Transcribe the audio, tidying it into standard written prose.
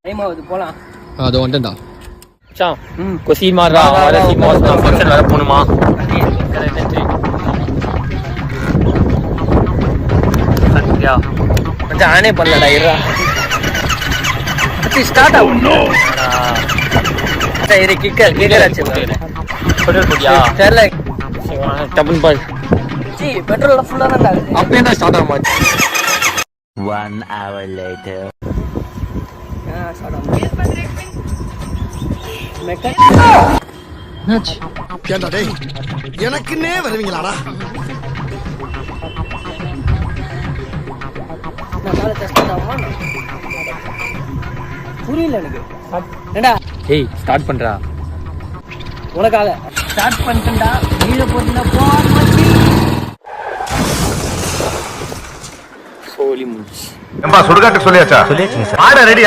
Time ஆகுது போலாம். அது வந்துட்டா மச்சான் கொசி மாறா வர சீமாஸ் நான் ஃபங்க்ஷன் வர போணுமா சத்யா மச்சான் ஆனே பண்ணலடா இருடா. மச்சி ஸ்டார்ட் ஆகும். மச்சான் இரு கிக்கர் ஆச்சு. பெட்ரோல் போட்டியா தெரியல. டபுள் பால் சி பெட்ரோல் ஃபுல்லா தான் ஆகுது. அப்பயே தான் ஸ்டார்ட் ஆகும். 1 hour later. ஸ்டார்ட் ஆகும். ஏண்டா டேய் எனக்குன்னே வருவீங்களாடா? புரியல எனக்கு. ஏண்டா ஏய் ஸ்டார்ட் பண்றா உனக்காக ஸ்டார்ட் பண்ணிட்டா நீல போட்டுனா போன் மச்சி. சோலி முடிச்சு சுடுகாட்டுக்கு சொல்லியாச்சா? ஆட ரெடியா?